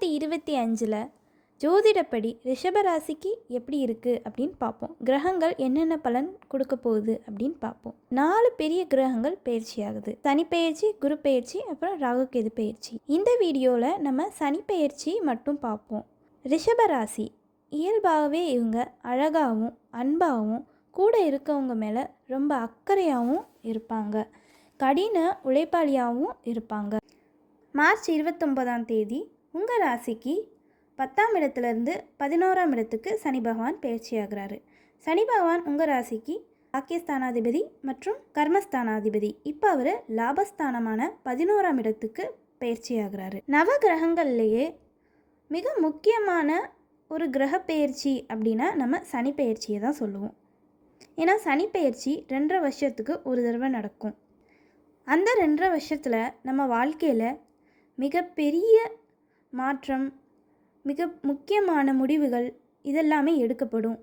2025 ஜோதிடப்படி ரிஷபராசிக்கு எப்படி இருக்குது அப்படின்னு பார்ப்போம். கிரகங்கள் என்னென்ன பலன் கொடுக்க போகுது அப்படின்னு பார்ப்போம். 4 பெரிய கிரகங்கள் பயிற்சி ஆகுது. சனி பயிற்சி, குரு பயிற்சி, அப்புறம் ராகு கேது பயிற்சி. இந்த வீடியோவில் நம்ம சனி பயிற்சி மட்டும் பார்ப்போம். ரிஷபராசி இயல்பாகவே இவங்க அழகாகவும் அன்பாகவும் கூட இருக்கவங்க மேலே ரொம்ப அக்கறையாகவும் இருப்பாங்க. கடின உழைப்பாளியாகவும் இருப்பாங்க. மார்ச் 29ஆம் தேதி உங்கள் ராசிக்கு 10ஆம் இடத்துலேருந்து 11ஆம் இடத்துக்கு சனி பகவான் பயிற்சி ஆகிறாரு. சனி பகவான் உங்கள் ராசிக்கு பாக்கியஸ்தானாதிபதி மற்றும் கர்மஸ்தானாதிபதி. இப்போ அவர் லாபஸ்தானமான 11ஆம் இடத்துக்கு பயிற்சி ஆகிறாரு. நவ கிரகங்கள்லேயே மிக முக்கியமான ஒரு கிரக பயிற்சி அப்படின்னா நம்ம சனி பயிற்சியை தான் சொல்லுவோம். ஏன்னா சனி பயிற்சி 2.5 வருஷத்துக்கு ஒரு தடவை நடக்கும். அந்த 2.5 வருஷத்தில் நம்ம வாழ்க்கையில் மிகப்பெரிய மாற்றம், மிக முக்கியமான முடிவுகள் இதெல்லாமே எடுக்கப்படும்.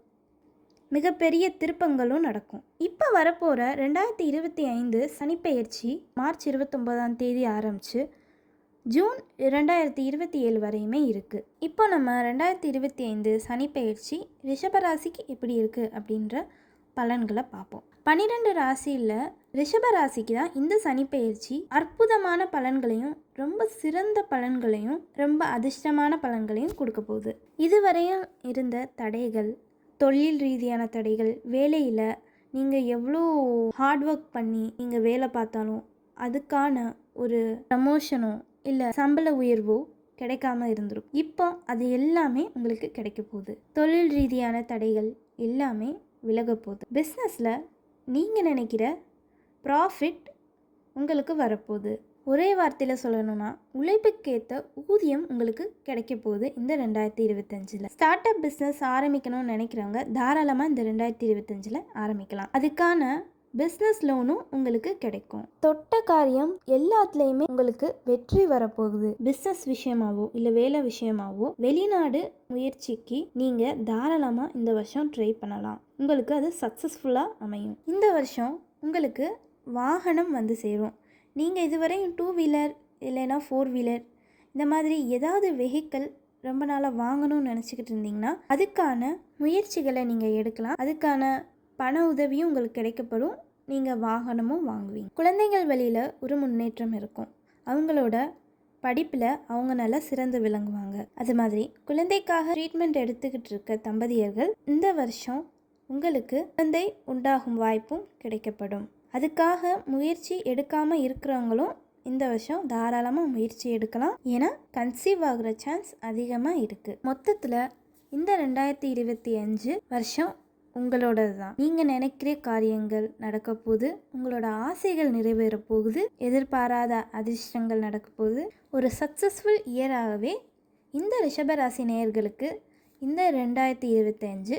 மிகப்பெரிய திருப்பங்களும் நடக்கும். இப்போ வரப்போகிற 2025 சனிப்பெயர்ச்சி மார்ச் 29ஆம் தேதி ஆரம்பித்து ஜூன் 2027 வரையுமே இருக்குது. இப்போ நம்ம 2025 சனிப்பெயர்ச்சி ரிஷபராசிக்கு எப்படி இருக்குது அப்படின்ற பலன்களை பார்ப்போம். 12 ராசியில் ரிஷபராசிக்கு தான் இந்த சனிப்பெயர்ச்சி அற்புதமான பலன்களையும் ரொம்ப சிறந்த பலன்களையும் ரொம்ப அதிர்ஷ்டமான பலன்களையும் கொடுக்க போகுது. இதுவரையும் இருந்த தடைகள், தொழில் ரீதியான தடைகள், வேலையில் நீங்கள் எவ்வளோ ஹார்ட் ஒர்க் பண்ணி நீங்கள் வேலை பார்த்தாலும் அதுக்கான ஒரு ப்ரமோஷனோ இல்லை சம்பள உயர்வோ கிடைக்காம இருந்துடும். இப்போ அது எல்லாமே உங்களுக்கு கிடைக்க போகுது. தொழில் ரீதியான தடைகள் எல்லாமே விலக போகுது. பிஸ்னஸில் நீங்கள் நினைக்கிற ப்ராஃபிட் உங்களுக்கு வரப்போகுது. ஒரே வார்த்தையில் சொல்லணும்னா உழைப்புக்கேற்ற ஊதியம் உங்களுக்கு கிடைக்க போகுது. இந்த 2025 ஸ்டார்ட் அப் பிஸ்னஸ் ஆரம்பிக்கணும்னு நினைக்கிறவங்க தாராளமாக இந்த 2025 ஆரம்பிக்கலாம். அதுக்கான பிஸ்னஸ் லோனும் உங்களுக்கு கிடைக்கும். தொட்ட காரியம் எல்லாத்துலேயுமே உங்களுக்கு வெற்றி வரப்போகுது. பிஸ்னஸ் விஷயமாவோ இல்லை வேலை விஷயமாவோ வெளிநாடு முயற்சிக்கு நீங்கள் தாராளமாக இந்த வருஷம் ட்ரை பண்ணலாம். உங்களுக்கு அது சக்ஸஸ்ஃபுல்லாக அமையும். இந்த வருஷம் உங்களுக்கு வாகனம் வந்து சேரும். நீங்கள் இதுவரையும் 2 வீலர் இல்லைன்னா 4 வீலர் இந்த மாதிரி ஏதாவது வெஹிக்கிள் ரொம்ப நாளாக வாங்கணும்னு நினச்சிக்கிட்டு இருந்தீங்கன்னா அதுக்கான முயற்சிகளை நீங்கள் எடுக்கலாம். அதுக்கான பண உதவியும் உங்களுக்கு கிடைக்கப்படும். நீங்கள் வாகனமும் வாங்குவீங்க. குழந்தைகள் வழியில் ஒரு முன்னேற்றம் இருக்கும். அவங்களோட படிப்பில் அவங்க நல்லா சிறந்து விளங்குவாங்க. அது மாதிரி குழந்தைக்காக ட்ரீட்மெண்ட் எடுத்துக்கிட்டு இருக்க தம்பதியர்கள் இந்த வருஷம் உங்களுக்கு குழந்தை உண்டாகும் வாய்ப்பும் கிடைக்கப்படும். அதுக்காக முயற்சி எடுக்காமல் இருக்கிறவங்களும் இந்த வருஷம் தாராளமாக முயற்சி எடுக்கலாம். ஏன்னா கன்சீவ் ஆகிற சான்ஸ் அதிகமாக இருக்குது. மொத்தத்தில் இந்த 2025 வருஷம் உங்களோடது தான். நீங்கள் நினைக்கிற காரியங்கள் நடக்க போகுது. உங்களோட ஆசைகள் நிறைவேற போகுது. எதிர்பாராத அதிர்ஷ்டங்கள் நடக்க போகுது. ஒரு சக்ஸஸ்ஃபுல் இயராகவே இந்த ரிஷபராசி நேயர்களுக்கு இந்த 2025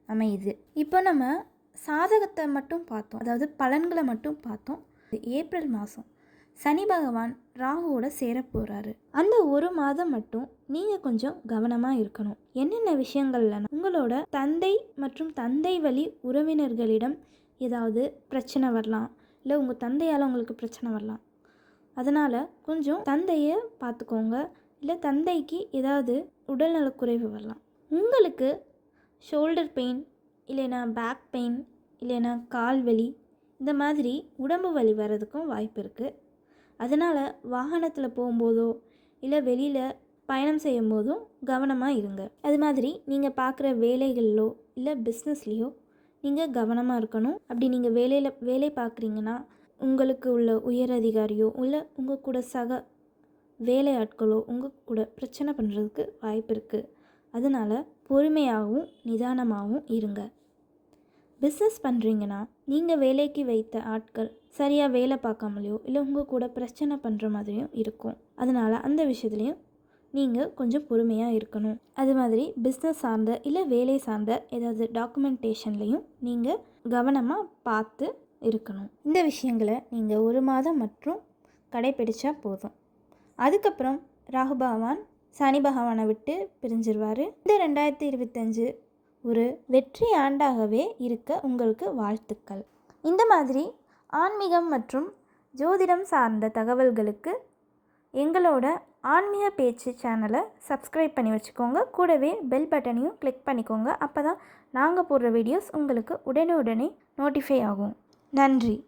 அமையுது. இப்போ நம்ம சாதகத்தை மட்டும் பார்த்தோம், அதாவது பலன்களை மட்டும் பார்த்தோம். ஏப்ரல் மாதம் சனி பகவான் ராகுவோட சேர போகிறாரு. அந்த ஒரு மாதம் மட்டும் நீங்கள் கொஞ்சம் கவனமாக இருக்கணும். என்னென்ன விஷயங்கள்லனா உங்களோட தந்தை மற்றும் தந்தை வழி உறவினர்களிடம் ஏதாவது பிரச்சனை வரலாம், இல்லை உங்கள் தந்தையால் உங்களுக்கு பிரச்சனை வரலாம். அதனால் கொஞ்சம் தந்தையை பார்த்துக்கோங்க. இல்லை தந்தைக்கு ஏதாவது உடல்நலக்குறைவு வரலாம். உங்களுக்கு ஷோல்டர் பெயின் இல்லைன்னா பேக் பெயின் இல்லைன்னா கால் வலி இந்த மாதிரி உடம்பு வலி வர்றதுக்கும் வாய்ப்பு இருக்குது. அதனால் வாகனத்தில் போகும்போதோ இல்லை வெளியில் பயணம் செய்யும் போதும் கவனமாக இருங்க. அது மாதிரி நீங்கள் பார்க்குற வேலைகளிலோ இல்லை பிஸ்னஸ்லேயோ நீங்கள் கவனமாக இருக்கணும். அப்படி நீங்கள் வேலை பார்க்குறீங்கன்னா உங்களுக்கு உள்ள உயர் அதிகாரியோ இல்லை உங்கள் கூட சக வேலையாட்களோ உங்கள் கூட பிரச்சனை பண்ணுறதுக்கு வாய்ப்பு இருக்குது. அதனால் பொறுமையாகவும் நிதானமாகவும் இருங்க. பிஸ்னஸ் பண்ணுறீங்கன்னா நீங்கள் வேலைக்கு வைத்த ஆட்கள் சரியாக வேலை பார்க்காமலையோ இல்லை உங்கள் கூட பிரச்சனை பண்ணுற மாதிரியும் இருக்கும். அதனால் அந்த விஷயத்துலையும் நீங்கள் கொஞ்சம் பொறுமையாக இருக்கணும். அது மாதிரி பிஸ்னஸ் சார்ந்த இல்லை வேலை சார்ந்த ஏதாவது டாக்குமெண்டேஷன்லையும் நீங்கள் கவனமாக பார்த்து இருக்கணும். இந்த விஷயங்களை நீங்கள் 1 மாதம் மற்றும் கடைப்பிடிச்சா போதும். அதுக்கப்புறம் ராகு பகவான் சனி பகவானை விட்டு பிரிஞ்சிருவார். இந்த 2025 ஒரு வெற்றி ஆண்டாகவே இருக்க உங்களுக்கு வாழ்த்துக்கள். இந்த மாதிரி ஆன்மீகம் மற்றும் ஜோதிடம் சார்ந்த தகவல்களுக்கு எங்களோட ஆன்மீக பேச்சு சேனலை சப்ஸ்கிரைப் பண்ணி வச்சுக்கோங்க. கூடவே பெல் பட்டனையும் கிளிக் பண்ணிக்கோங்க. அப்போ தான் நாங்கள் போடுற வீடியோஸ் உங்களுக்கு உடனே நோட்டிஃபை ஆகும். நன்றி.